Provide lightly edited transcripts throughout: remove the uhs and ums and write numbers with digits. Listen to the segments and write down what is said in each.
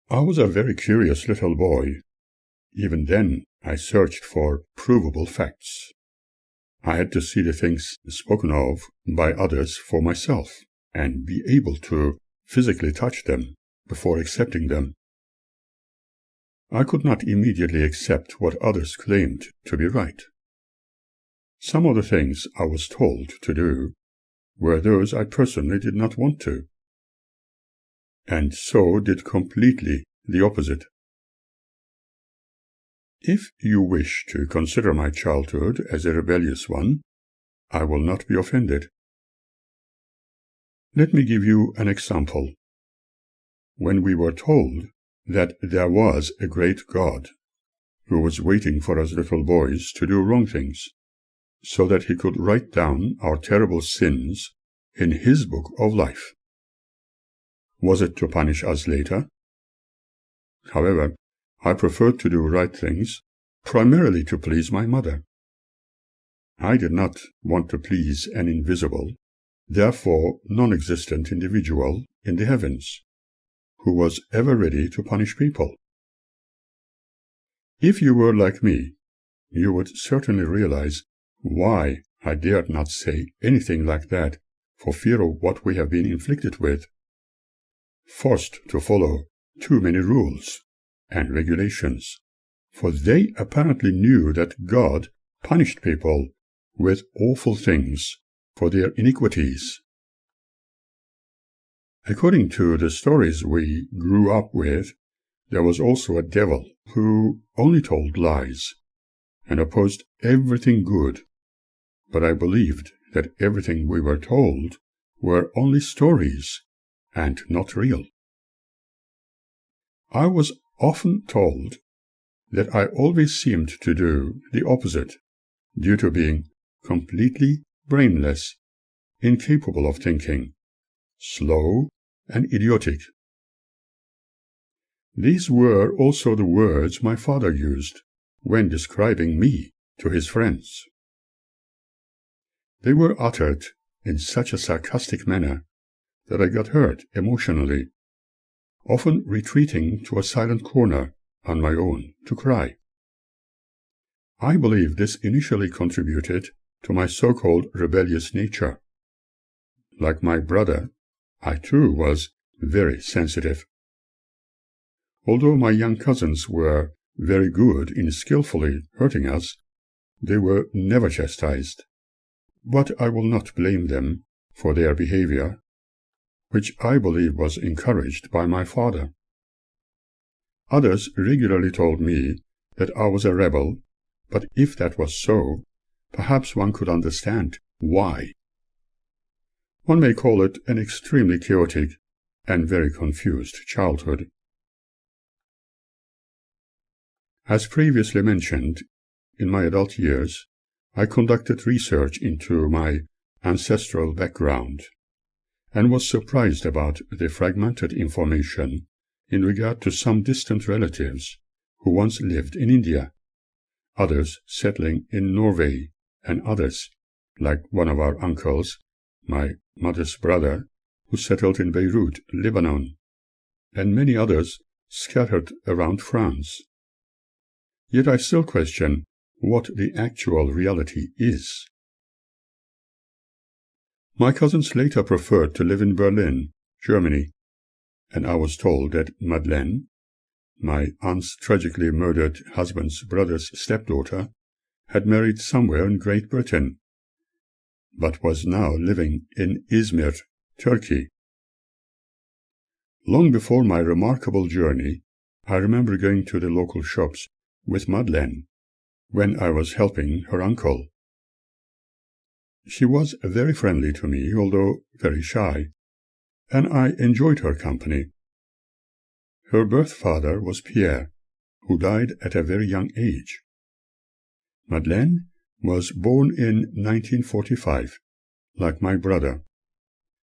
I was a very curious little boy. Even then, I searched for provable facts. I had to see the things spoken of by others for myself and be able to physically touch them before accepting them. I could not immediately accept what others claimed to be right. Some of the things I was told to do were those I personally did not want to, and so did completely the opposite. If you wish to consider my childhood as a rebellious one, I will not be offended. Let me give you an example. When we were told that there was a great God who was waiting for us little boys to do wrong things, so that he could write down our terrible sins in his book of life. Was it to punish us later? However, I preferred to do right things, primarily to please my mother. I did not want to please an invisible, therefore non-existent individual in the heavens, who was ever ready to punish people. If you were like me, you would certainly realize why I dared not say anything like that for fear of what we have been inflicted with, forced to follow too many rules and regulations, for they apparently knew that God punished people with awful things for their iniquities. According to the stories we grew up with, there was also a devil who only told lies and opposed everything good, but I believed that everything we were told were only stories and not real. I was often told that I always seemed to do the opposite, due to being completely brainless, incapable of thinking, slow and idiotic. These were also the words my father used when describing me to his friends. They were uttered in such a sarcastic manner that I got hurt emotionally, often retreating to a silent corner on my own to cry. I believe this initially contributed to my so-called rebellious nature. Like my brother, I too was very sensitive. Although my young cousins were very good in skillfully hurting us, they were never chastised. But I will not blame them for their behavior, which I believe was encouraged by my father. Others regularly told me that I was a rebel, but if that was so, perhaps one could understand why. One may call it an extremely chaotic and very confused childhood. As previously mentioned, in my adult years, I conducted research into my ancestral background and was surprised about the fragmented information in regard to some distant relatives who once lived in India, others settling in Norway, and others, like one of our uncles, my mother's brother, who settled in Beirut, Lebanon, and many others scattered around France. Yet I still question what the actual reality is. My cousins later preferred to live in Berlin, Germany, and I was told that Madeleine, my aunt's tragically murdered husband's brother's stepdaughter, had married somewhere in Great Britain, but was now living in Izmir, Turkey. Long before my remarkable journey, I remember going to the local shops with Madeleine when I was helping her uncle. She was very friendly to me, although very shy, and I enjoyed her company. Her birth father was Pierre, who died at a very young age. Madeleine was born in 1945, like my brother.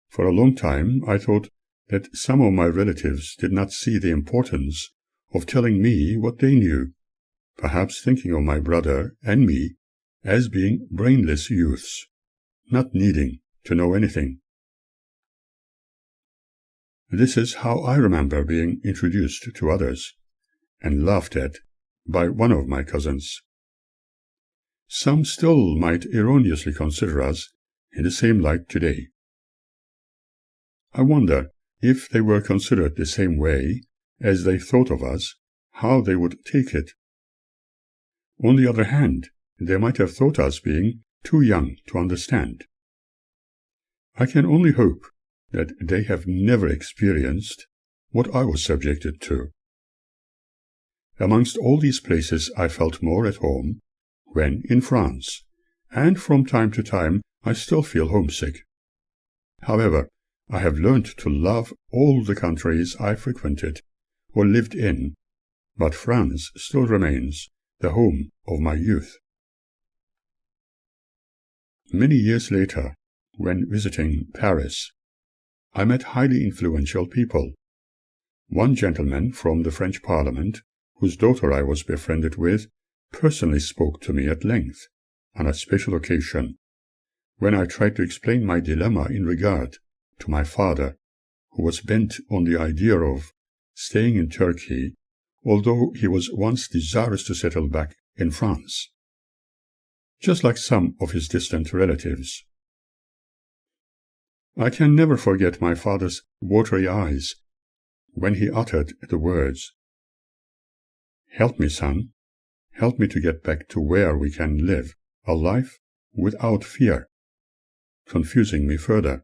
For a long time I thought that some of my relatives did not see the importance of telling me what they knew, perhaps thinking of my brother and me as being brainless youths, not needing to know anything. This is how I remember being introduced to others and laughed at by one of my cousins. Some still might erroneously consider us in the same light today. I wonder if they were considered the same way as they thought of us, how they would take it. On the other hand, they might have thought us being too young to understand. I can only hope that they have never experienced what I was subjected to. Amongst all these places I felt more at home when in France, and from time to time I still feel homesick. However, I have learned to love all the countries I frequented or lived in, but France still remains the home of my youth. Many years later, when visiting Paris, I met highly influential people. One gentleman from the French Parliament, whose daughter I was befriended with, personally spoke to me at length on a special occasion, when I tried to explain my dilemma in regard to my father, who was bent on the idea of staying in Turkey, although he was once desirous to settle back in France, just like some of his distant relatives. I can never forget my father's watery eyes when he uttered the words, "Help me, son, help me to get back to where we can live a life without fear," confusing me further.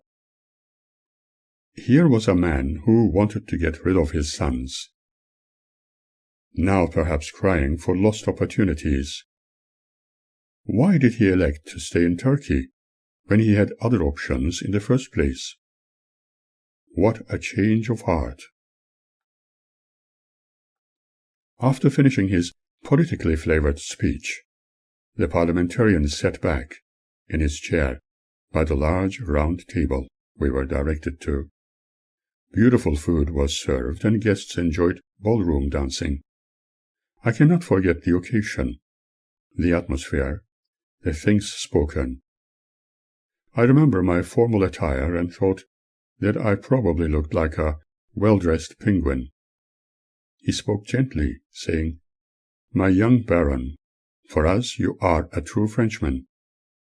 Here was a man who wanted to get rid of his sons, now perhaps crying for lost opportunities. Why did he elect to stay in Turkey when he had other options in the first place? What a change of heart! After finishing his politically flavored speech, the parliamentarian sat back in his chair by the large round table we were directed to. Beautiful food was served, and guests enjoyed ballroom dancing. I cannot forget the occasion, the atmosphere, the things spoken. I remember my formal attire and thought that I probably looked like a well-dressed penguin. He spoke gently, saying, "My young baron, for us you are a true Frenchman,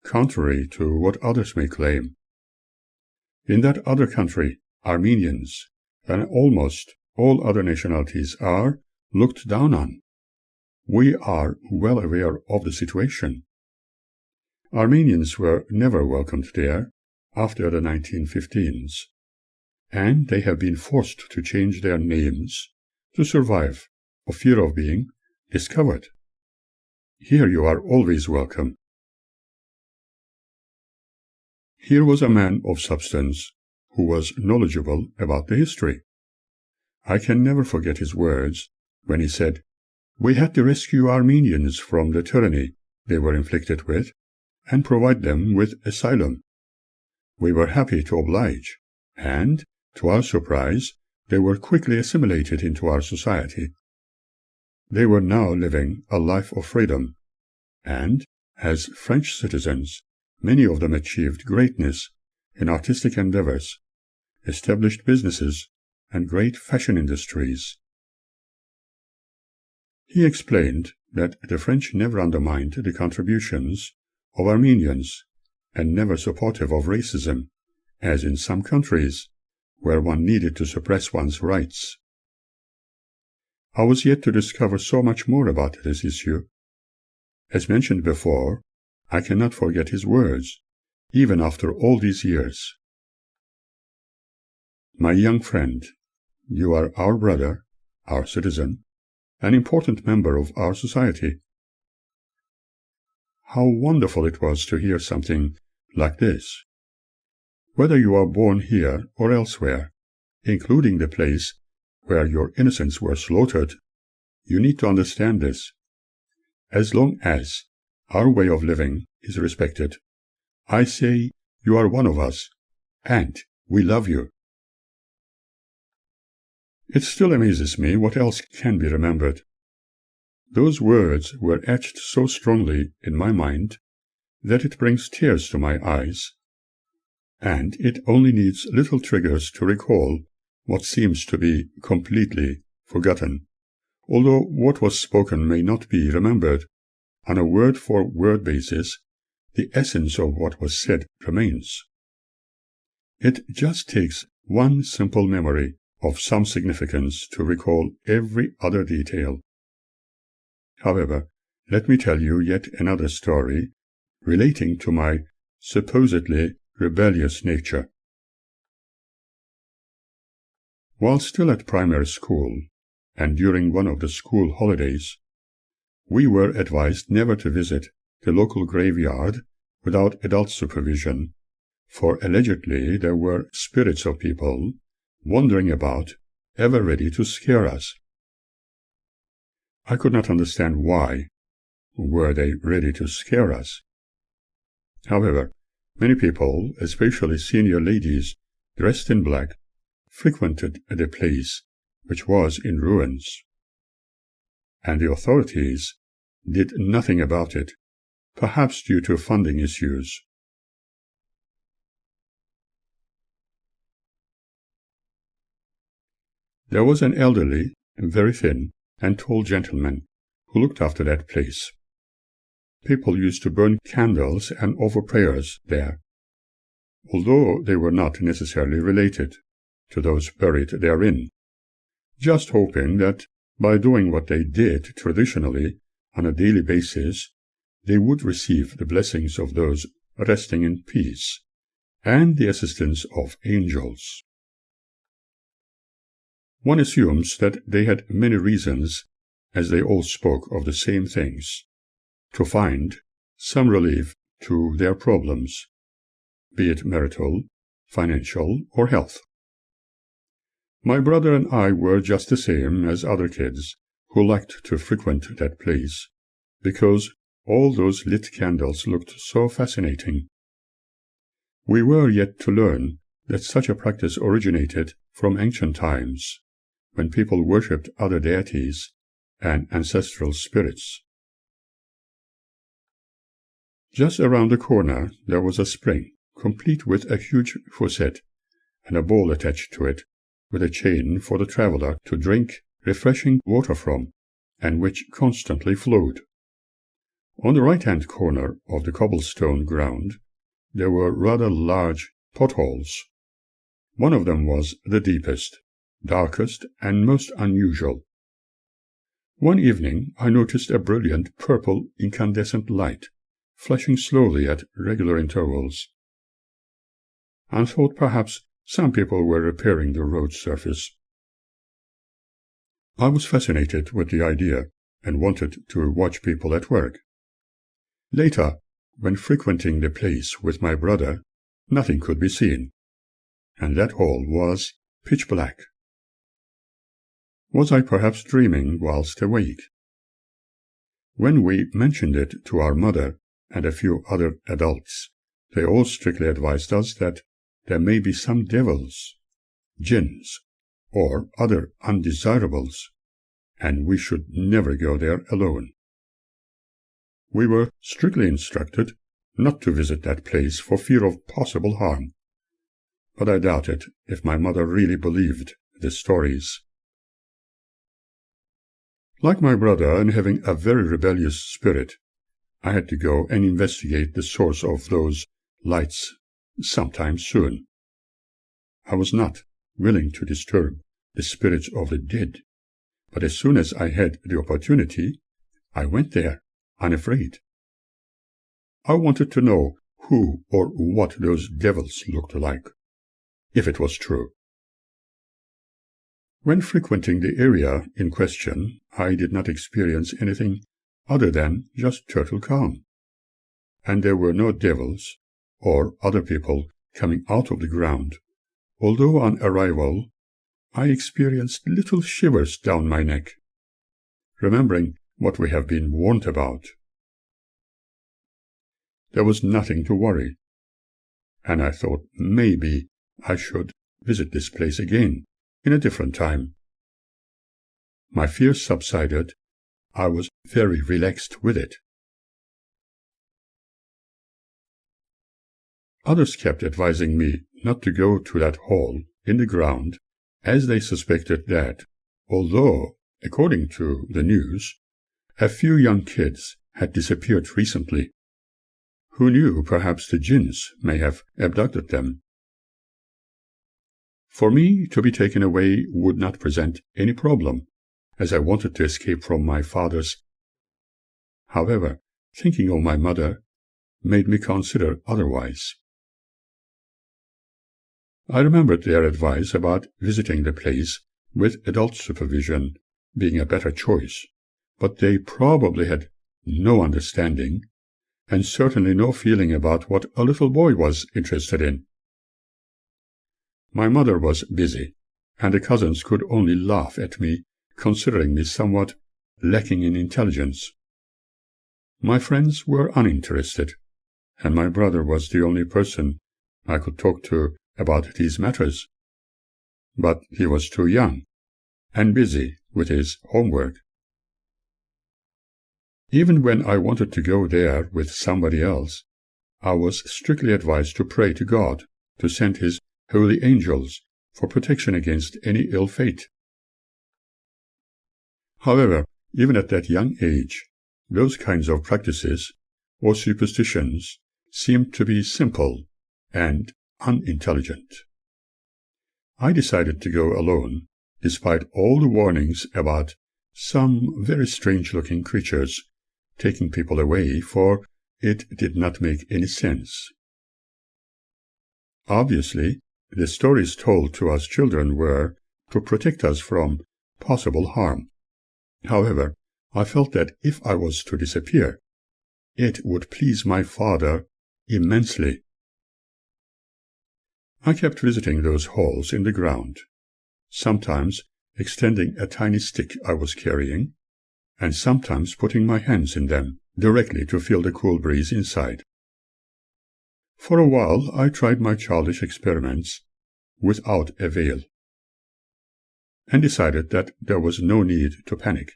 contrary to what others may claim. In that other country, Armenians and almost all other nationalities are looked down on. We are well aware of the situation. Armenians were never welcomed there after the 1915s, and they have been forced to change their names to survive for fear of being discovered. Here you are always welcome." Here was a man of substance who was knowledgeable about the history. I can never forget his words when he said, "We had to rescue Armenians from the tyranny they were inflicted with and provide them with asylum. We were happy to oblige, and, to our surprise, they were quickly assimilated into our society. They were now living a life of freedom, and, as French citizens, many of them achieved greatness in artistic endeavors, established businesses, and great fashion industries." He explained that the French never undermined the contributions of Armenians, and never supportive of racism, as in some countries, where one needed to suppress one's rights. I was yet to discover so much more about this issue. As mentioned before, I cannot forget his words, even after all these years. My young friend, you are our brother, our citizen, an important member of our society. How wonderful it was to hear something like this. Whether you are born here or elsewhere, including the place where your innocents were slaughtered, you need to understand this. As long as our way of living is respected, I say you are one of us, and we love you. It still amazes me what else can be remembered. Those words were etched so strongly in my mind that it brings tears to my eyes, and it only needs little triggers to recall what seems to be completely forgotten, although what was spoken may not be remembered. On a word-for-word basis, the essence of what was said remains. It just takes one simple memory of some significance to recall every other detail. However, let me tell you yet another story relating to my supposedly rebellious nature. While still at primary school, and during one of the school holidays, we were advised never to visit the local graveyard without adult supervision, for allegedly there were spirits of people wandering about, ever ready to scare us. I could not understand why were they ready to scare us. However, many people, especially senior ladies dressed in black, frequented the place, which was in ruins, and the authorities did nothing about it, perhaps due to funding issues. There was an elderly, very thin, and tall gentleman who looked after that place. People used to burn candles and offer prayers there, although they were not necessarily related to those buried therein, just hoping that by doing what they did traditionally on a daily basis, they would receive the blessings of those resting in peace and the assistance of angels. One assumes that they had many reasons, as they all spoke of the same things, to find some relief to their problems, be it marital, financial, or health. My brother and I were just the same as other kids who liked to frequent that place, because all those lit candles looked so fascinating. We were yet to learn that such a practice originated from ancient times, when people worshipped other deities and ancestral spirits. Just around the corner there was a spring, complete with a huge faucet and a bowl attached to it, with a chain for the traveler to drink refreshing water from, and which constantly flowed. On the right-hand corner of the cobblestone ground there were rather large potholes. One of them was the deepest, darkest, and most unusual. One evening I noticed a brilliant purple incandescent light flashing slowly at regular intervals, and thought perhaps some people were repairing the road surface. I was fascinated with the idea and wanted to watch people at work. Later, when frequenting the place with my brother, nothing could be seen, and that hall was pitch black. Was I perhaps dreaming whilst awake? When we mentioned it to our mother and a few other adults, they all strictly advised us that there may be some devils, jinns, or other undesirables, and we should never go there alone. We were strictly instructed not to visit that place for fear of possible harm, but I doubted if my mother really believed the stories. Like my brother, and having a very rebellious spirit, I had to go and investigate the source of those lights sometime soon. I was not willing to disturb the spirits of the dead, but as soon as I had the opportunity, I went there, unafraid. I wanted to know who or what those devils looked like, if it was true. When frequenting the area in question, I did not experience anything other than just total calm, and there were no devils or other people coming out of the ground, although on arrival I experienced little shivers down my neck, remembering what we have been warned about. There was nothing to worry, and I thought maybe I should visit this place again in a different time. My fears subsided. I was very relaxed with it. Others kept advising me not to go to that hole in the ground, as they suspected that, although, according to the news, a few young kids had disappeared recently. Who knew, perhaps the jinns may have abducted them. For me to be taken away would not present any problem, as I wanted to escape from my father's. However, thinking of my mother made me consider otherwise. I remembered their advice about visiting the place with adult supervision being a better choice, but they probably had no understanding and certainly no feeling about what a little boy was interested in. My mother was busy, and the cousins could only laugh at me, considering me somewhat lacking in intelligence. My friends were uninterested, and my brother was the only person I could talk to about these matters. But he was too young and busy with his homework. Even when I wanted to go there with somebody else, I was strictly advised to pray to God to send His holy angels for protection against any ill fate. However, even at that young age, those kinds of practices or superstitions seemed to be simple and unintelligent. I decided to go alone, despite all the warnings about some very strange-looking creatures taking people away, for it did not make any sense. Obviously, the stories told to us children were to protect us from possible harm. However, I felt that if I was to disappear, it would please my father immensely. I kept visiting those holes in the ground, sometimes extending a tiny stick I was carrying, and sometimes putting my hands in them directly to feel the cool breeze inside. For a while I tried my childish experiments without avail, and decided that there was no need to panic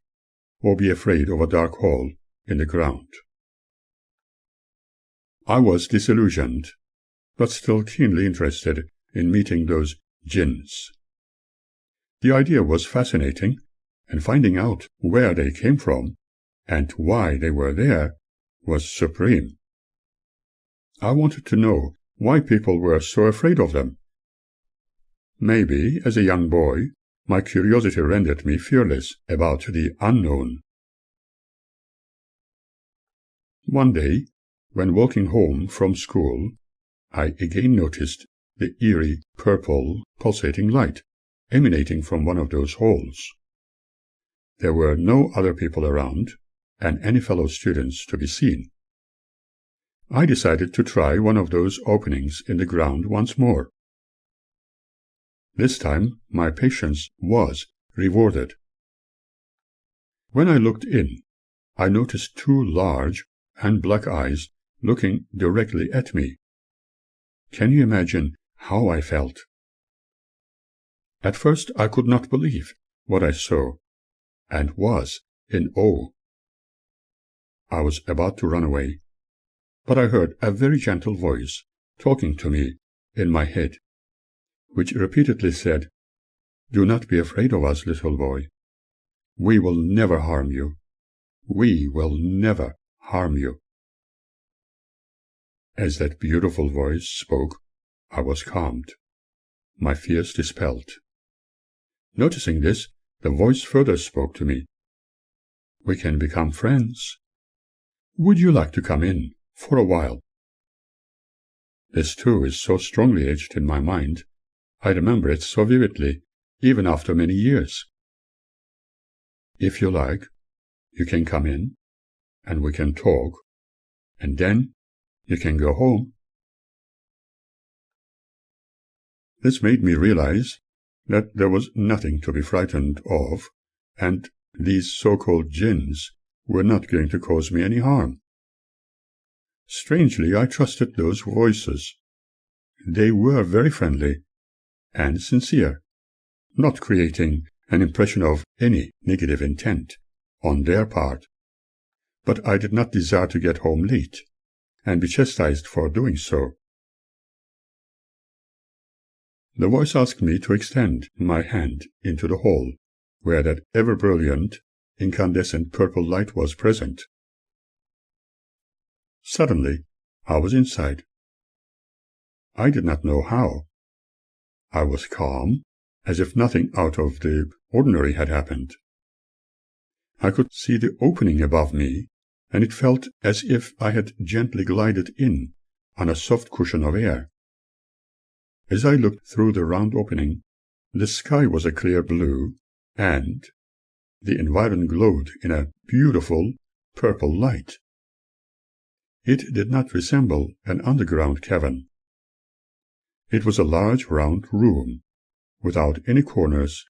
or be afraid of a dark hole in the ground. I was disillusioned, but still keenly interested in meeting those jinns. The idea was fascinating, and finding out where they came from and why they were there was supreme. I wanted to know why people were so afraid of them. Maybe, as a young boy, my curiosity rendered me fearless about the unknown. One day, when walking home from school, I again noticed the eerie, purple, pulsating light emanating from one of those holes. There were no other people around, and any fellow students to be seen. I decided to try one of those openings in the ground once more. This time my patience was rewarded. When I looked in, I noticed two large and black eyes looking directly at me. Can you imagine how I felt? At first I could not believe what I saw, and was in awe. I was about to run away, but I heard a very gentle voice talking to me in my head, which repeatedly said, "Do not be afraid of us, little boy. We will never harm you. We will never harm you." As that beautiful voice spoke, I was calmed, my fears dispelled. Noticing this, The voice further spoke to me. "We can become friends. Would you like to come in for a while?" This too is so strongly etched in my mind. I remember it so vividly, even after many years. "If you like, you can come in, and we can talk, and then you can go home." This made me realize that there was nothing to be frightened of, and these so-called jinns were not going to cause me any harm. Strangely, I trusted those voices. They were very friendly and sincere, not creating an impression of any negative intent on their part. But I did not desire to get home late and be chastised for doing so. The voice asked me to extend my hand into the hall, where that ever-brilliant, incandescent purple light was present. Suddenly, I was inside. I did not know how. I was calm, as if nothing out of the ordinary had happened. I could see the opening above me, and it felt as if I had gently glided in on a soft cushion of air. As I looked through the round opening, the sky was a clear blue, and the environment glowed in a beautiful purple light. It did not resemble an underground cavern. It was a large round room, without any corners,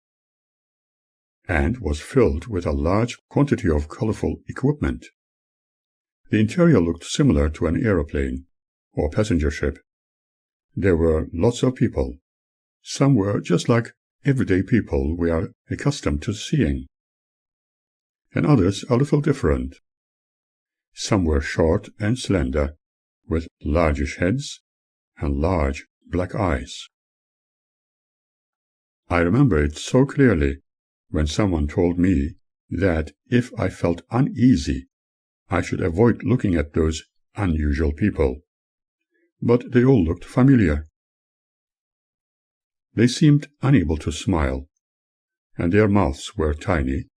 and was filled with a large quantity of colorful equipment. The interior looked similar to an aeroplane or passenger ship. There were lots of people. Some were just like everyday people we are accustomed to seeing, and others a little different. Some were short and slender, with largish heads and large black eyes. I remember it so clearly when someone told me that if I felt uneasy, I should avoid looking at those unusual people. But they all looked familiar. They seemed unable to smile, and their mouths were tiny,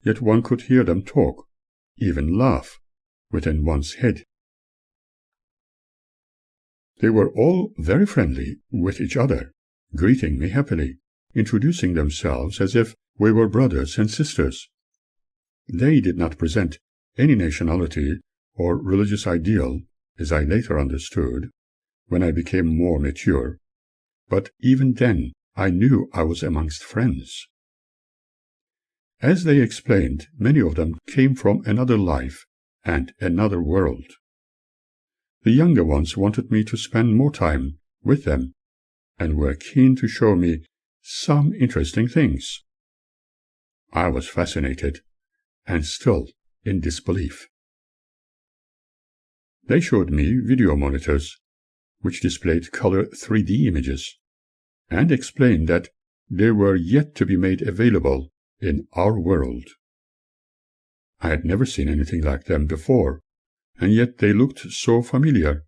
yet one could hear them talk, even laugh, within one's head. They were all very friendly with each other, greeting me happily, introducing themselves as if we were brothers and sisters. They did not present any nationality or religious ideal, as I later understood, when I became more mature, but even then I knew I was amongst friends. As they explained, many of them came from another life and another world. The younger ones wanted me to spend more time with them, and were keen to show me some interesting things. I was fascinated, and still in disbelief. They showed me video monitors, which displayed color 3D images, and explained that they were yet to be made available in our world. I had never seen anything like them before, and yet they looked so familiar.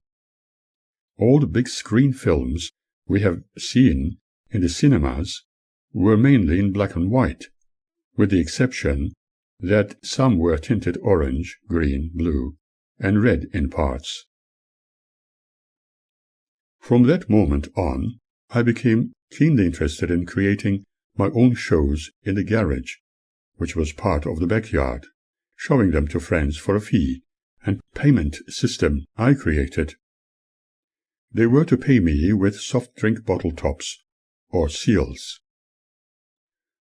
All the big screen films we have seen in the cinemas were mainly in black and white, with the exception that some were tinted orange, green, blue, and red in parts. From that moment on, I became keenly interested in creating my own shows in the garage, which was part of the backyard, showing them to friends for a fee and payment system I created. They were to pay me with soft drink bottle tops, or seals.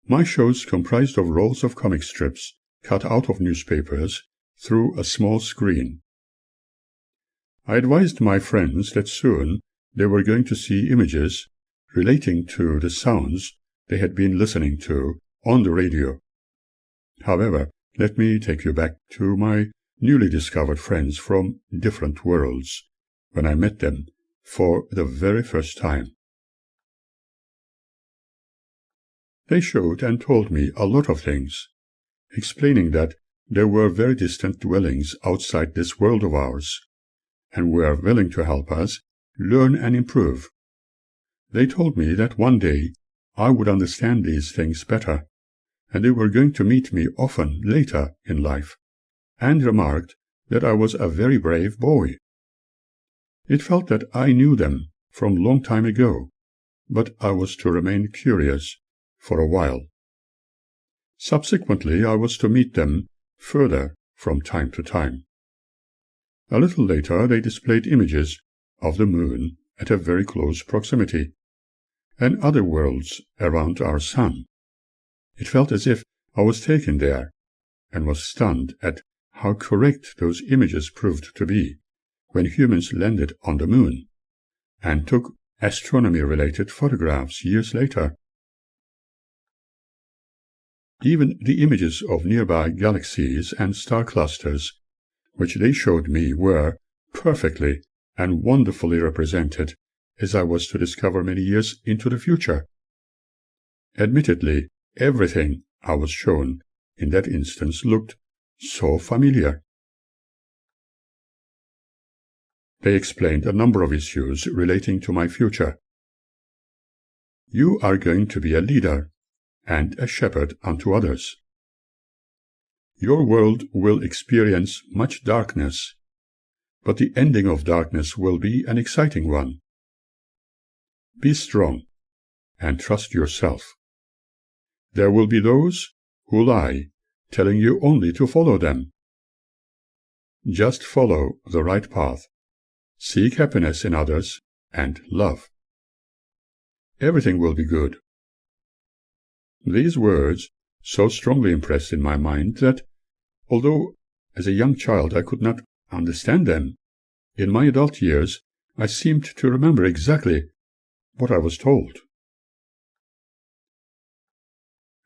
My shows comprised of rolls of comic strips cut out of newspapers through a small screen. I advised my friends that soon they were going to see images relating to the sounds they had been listening to on the radio. However, let me take you back to my newly discovered friends from different worlds, when I met them for the very first time. They showed and told me a lot of things, explaining that there were very distant dwellings outside this world of ours, and were willing to help us learn and improve. They told me that one day I would understand these things better, and they were going to meet me often later in life, and remarked that I was a very brave boy. It felt that I knew them from long time ago, but I was to remain curious for a while. Subsequently, I was to meet them further from time to time. A little later, they displayed images of the moon at a very close proximity, and other worlds around our sun. It felt as if I was taken there, and was stunned at how correct those images proved to be when humans landed on the moon and took astronomy-related photographs years later. Even the images of nearby galaxies and star clusters, which they showed me, were perfectly and wonderfully represented, as I was to discover many years into the future. Admittedly, everything I was shown in that instance looked so familiar. They explained a number of issues relating to my future. You are going to be a leader and a shepherd unto others. Your world will experience much darkness, but the ending of darkness will be an exciting one. Be strong and trust yourself. There will be those who lie, telling you only to follow them. Just follow the right path. Seek happiness in others and love. Everything will be good. These words so strongly impressed in my mind that, although as a young child I could not understand them, in my adult years I seemed to remember exactly what I was told.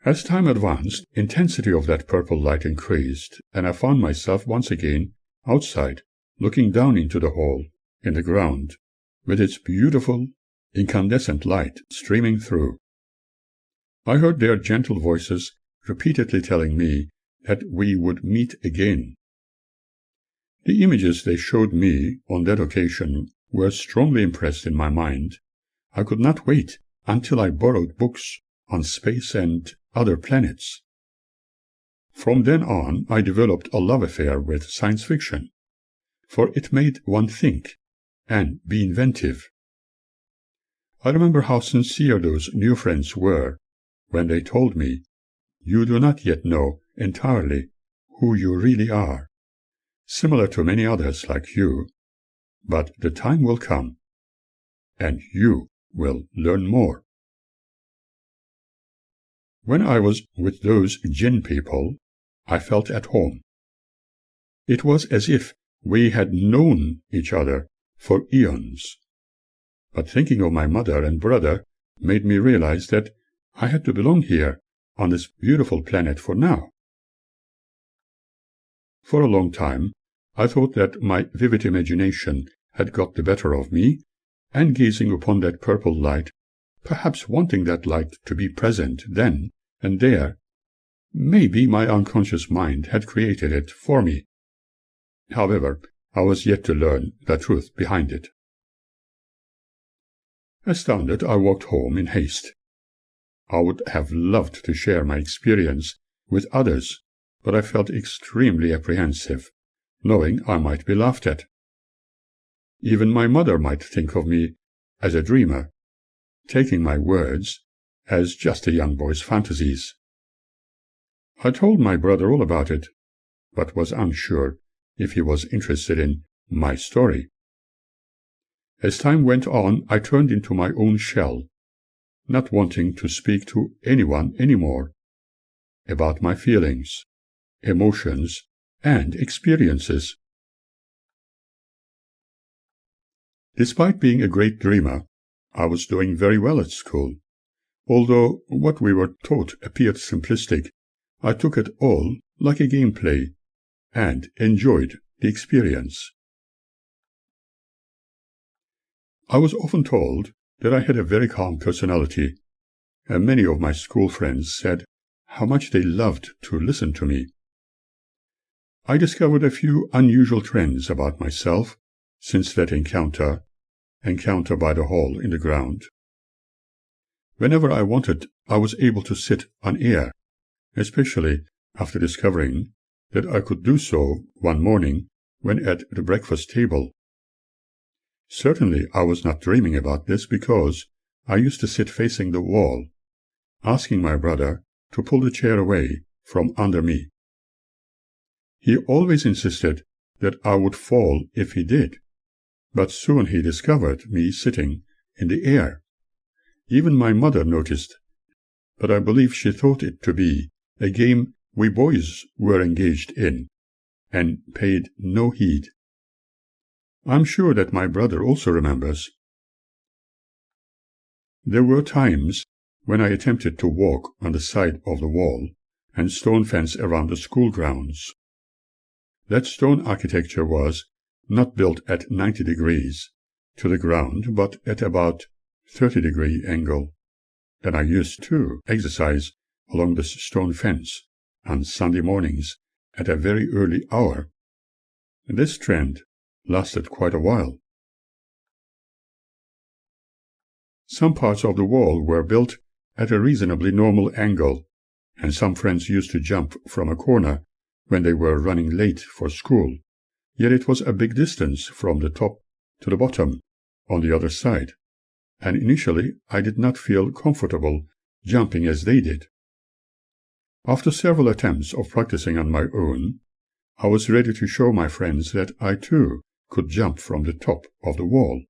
As time advanced, intensity of that purple light increased, and I found myself once again outside, looking down into the hole in the ground, with its beautiful, incandescent light streaming through. I heard their gentle voices repeatedly telling me that we would meet again. The images they showed me on that occasion were strongly impressed in my mind. I could not wait until I borrowed books on space and other planets. From then on, I developed a love affair with science fiction, for it made one think and be inventive. I remember how sincere those new friends were when they told me, "You do not yet know entirely who you really are, similar to many others like you, but the time will come, and you will learn more." When I was with those jinn people, I felt at home. It was as if we had known each other for eons. But thinking of my mother and brother made me realize that I had to belong here on this beautiful planet for now. For a long time, I thought that my vivid imagination had got the better of me, and gazing upon that purple light, perhaps wanting that light to be present then and there, maybe my unconscious mind had created it for me. However, I was yet to learn the truth behind it. Astounded, I walked home in haste. I would have loved to share my experience with others, but I felt extremely apprehensive, knowing I might be laughed at. Even my mother might think of me as a dreamer, taking my words as just a young boy's fantasies. I told my brother all about it, but was unsure if he was interested in my story. As time went on, I turned into my own shell, not wanting to speak to anyone anymore about my feelings, emotions, and experiences. Despite being a great dreamer, I was doing very well at school. Although what we were taught appeared simplistic, I took it all like a gameplay and enjoyed the experience. I was often told that I had a very calm personality, and many of my school friends said how much they loved to listen to me. I discovered a few unusual trends about myself since that encounter by the hole in the ground. Whenever I wanted, I was able to sit on air especially after discovering that I could do so one morning when at the breakfast table. Certainly I was not dreaming about this, because I used to sit facing the wall, asking my brother to pull the chair away from under me. He always insisted that I would fall if he did, but soon he discovered me sitting in the air. Even my mother noticed, but I believe she thought it to be a game we boys were engaged in, and paid no heed. I'm sure that my brother also remembers. There were times when I attempted to walk on the side of the wall and stone fence around the school grounds. That stone architecture was not built at 90 degrees to the ground, but at about 30-degree angle, and I used to exercise along the stone fence on Sunday mornings at a very early hour. This trend lasted quite a while. Some parts of the wall were built at a reasonably normal angle, and some friends used to jump from a corner when they were running late for school, yet it was a big distance from the top to the bottom on the other side, and initially I did not feel comfortable jumping as they did. After several attempts of practicing on my own, I was ready to show my friends that I too could jump from the top of the wall.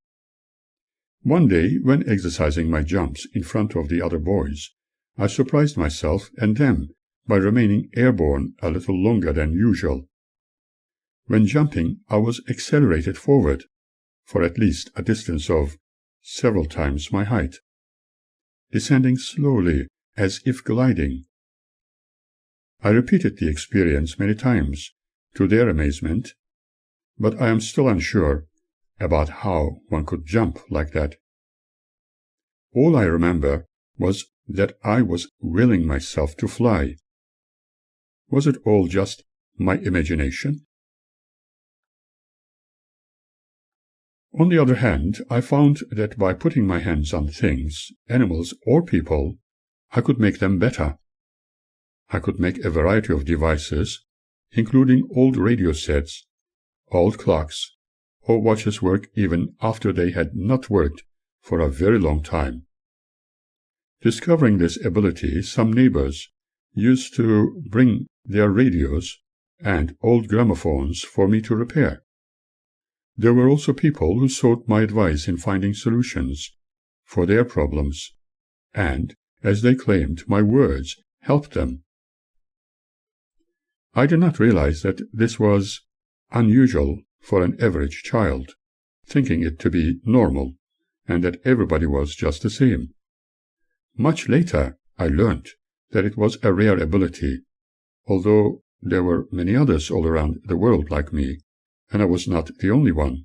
One day, when exercising my jumps in front of the other boys, I surprised myself and them by remaining airborne a little longer than usual. When jumping, I was accelerated forward for at least a distance of several times my height, descending slowly as if gliding. I repeated the experience many times, to their amazement, but I am still unsure about how one could jump like that. All I remember was that I was willing myself to fly. Was it all just my imagination? On the other hand, I found that by putting my hands on things, animals or people, I could make them better. I could make a variety of devices, including old radio sets, old clocks, or watches work even after they had not worked for a very long time. Discovering this ability, some neighbors used to bring their radios and old gramophones for me to repair. There were also people who sought my advice in finding solutions for their problems, and, as they claimed, my words helped them. I did not realize that this was unusual for an average child, thinking it to be normal, and that everybody was just the same. Much later, I learned that it was a rare ability, although there were many others all around the world like me, and I was not the only one.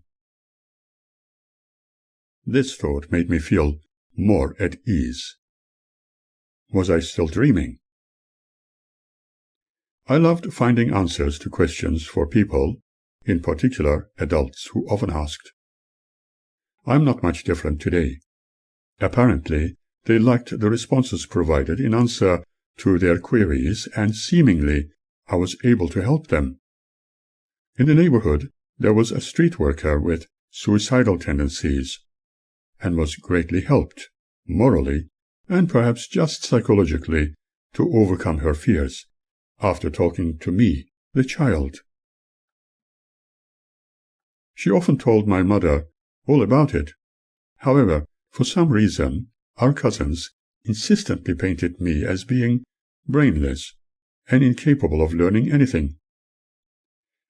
This thought made me feel more at ease. Was I still dreaming? I loved finding answers to questions for people, in particular adults who often asked. I'm not much different today. Apparently, they liked the responses provided in answer to their queries, and seemingly I was able to help them. In the neighborhood, there was a street worker with suicidal tendencies, and was greatly helped, morally, and perhaps just psychologically, to overcome her fears, after talking to me, the child. She often told my mother all about it. However, for some reason, our cousins insistently painted me as being brainless and incapable of learning anything.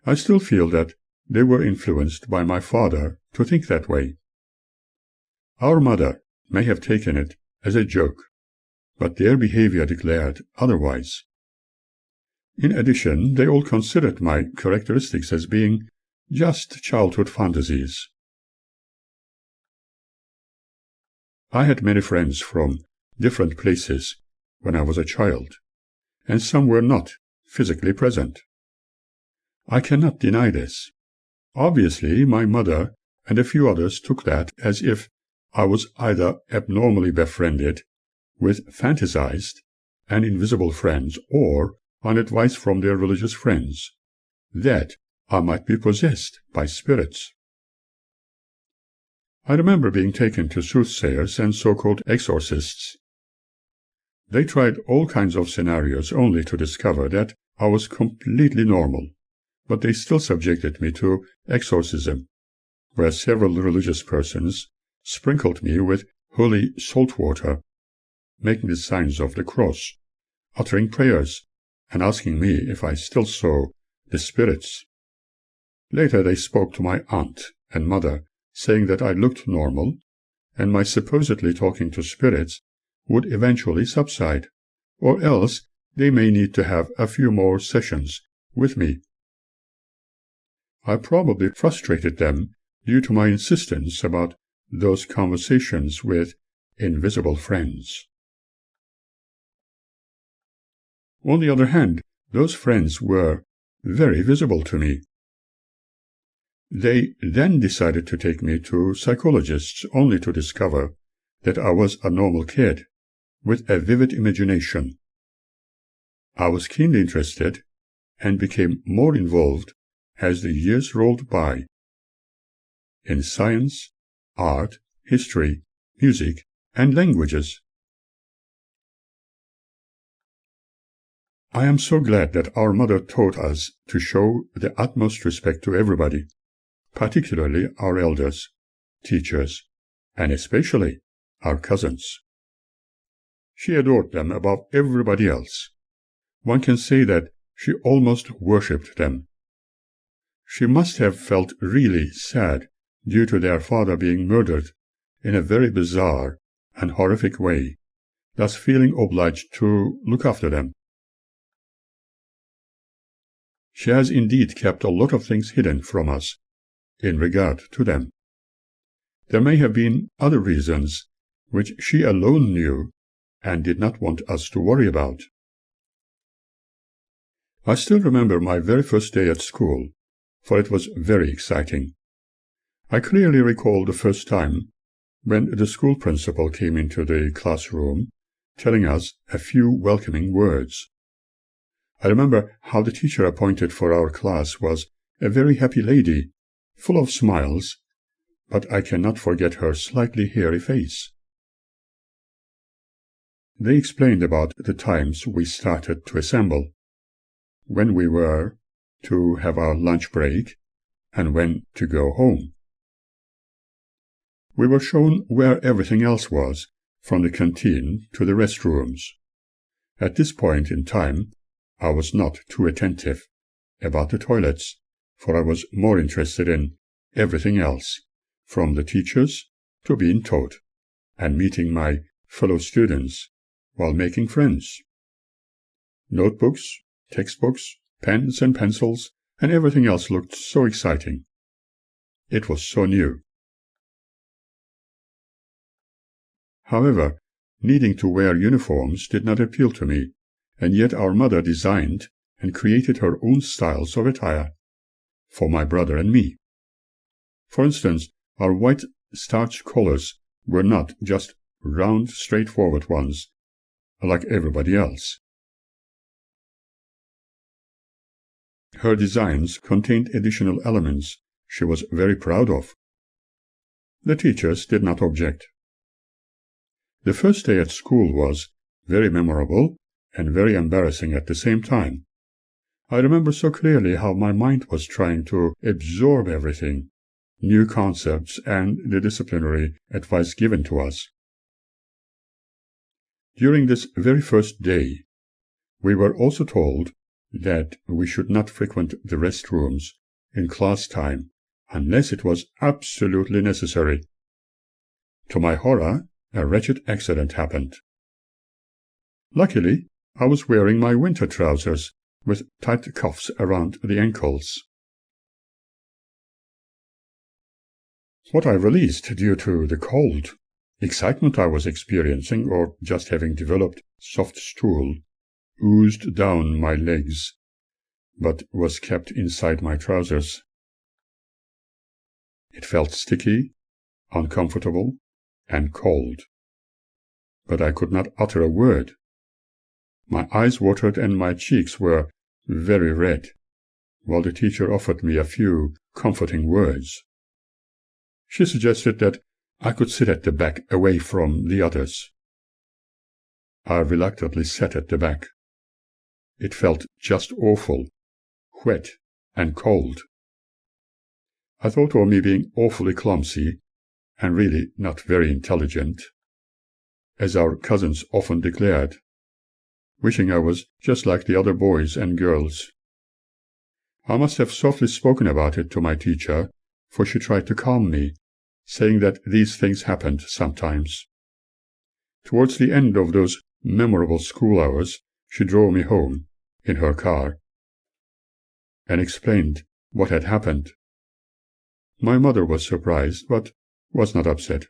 I still feel that they were influenced by my father to think that way. Our mother may have taken it as a joke, but their behavior declared otherwise. In addition, they all considered my characteristics as being just childhood fantasies. I had many friends from different places when I was a child, and some were not physically present. I cannot deny this. Obviously, my mother and a few others took that as if I was either abnormally befriended with fantasized and invisible friends or on advice from their religious friends, that I might be possessed by spirits. I remember being taken to soothsayers and so-called exorcists. They tried all kinds of scenarios only to discover that I was completely normal, but they still subjected me to exorcism, where several religious persons sprinkled me with holy salt water, making the signs of the cross, uttering prayers, and asking me if I still saw the spirits. Later they spoke to my aunt and mother, saying that I looked normal, and my supposedly talking to spirits would eventually subside, or else they may need to have a few more sessions with me. I probably frustrated them due to my insistence about those conversations with invisible friends. On the other hand, those friends were very visible to me. They then decided to take me to psychologists only to discover that I was a normal kid with a vivid imagination. I was keenly interested and became more involved as the years rolled by in science, art, history, music, and languages. I am so glad that our mother taught us to show the utmost respect to everybody, particularly our elders, teachers, and especially our cousins. She adored them above everybody else. One can say that she almost worshipped them. She must have felt really sad due to their father being murdered in a very bizarre and horrific way, thus feeling obliged to look after them. She has indeed kept a lot of things hidden from us in regard to them. There may have been other reasons which she alone knew and did not want us to worry about. I still remember my very first day at school, for it was very exciting. I clearly recall the first time when the school principal came into the classroom telling us a few welcoming words. I remember how the teacher appointed for our class was a very happy lady, full of smiles, but I cannot forget her slightly hairy face. They explained about the times we started to assemble, when we were to have our lunch break, and when to go home. We were shown where everything else was, from the canteen to the restrooms. At this point in time, I was not too attentive about the toilets, for I was more interested in everything else, from the teachers to being taught, and meeting my fellow students while making friends. Notebooks, textbooks, pens and pencils, and everything else looked so exciting. It was so new. However, needing to wear uniforms did not appeal to me, and yet our mother designed and created her own styles of attire for my brother and me. For instance, our white starched collars were not just round, straightforward ones, like everybody else. Her designs contained additional elements she was very proud of. The teachers did not object. The first day at school was very memorable and very embarrassing at the same time. I remember so clearly how my mind was trying to absorb everything, new concepts and the disciplinary advice given to us. During this very first day, we were also told that we should not frequent the restrooms in class time unless it was absolutely necessary. To my horror, a wretched accident happened. Luckily, I was wearing my winter trousers with tight cuffs around the ankles. What I released due to the cold, excitement I was experiencing, or just having developed soft stool, oozed down my legs, but was kept inside my trousers. It felt sticky, uncomfortable, and cold, but I could not utter a word. My eyes watered and my cheeks were very red, while the teacher offered me a few comforting words. She suggested that I could sit at the back away from the others. I reluctantly sat at the back. It felt just awful, wet and cold. I thought of me being awfully clumsy and really not very intelligent, as our cousins often declared, wishing I was just like the other boys and girls. I must have softly spoken about it to my teacher, for she tried to calm me, saying that these things happened sometimes. Towards the end of those memorable school hours, she drove me home in her car and explained what had happened. My mother was surprised, but was not upset.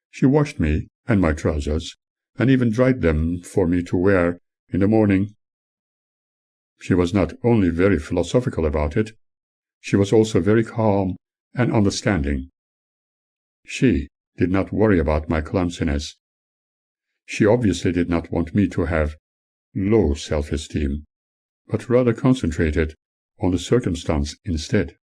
She washed me and my trousers, and even dried them for me to wear in the morning. She was not only very philosophical about it, she was also very calm and understanding. She did not worry about my clumsiness. She obviously did not want me to have low self-esteem, but rather concentrated on the circumstance instead.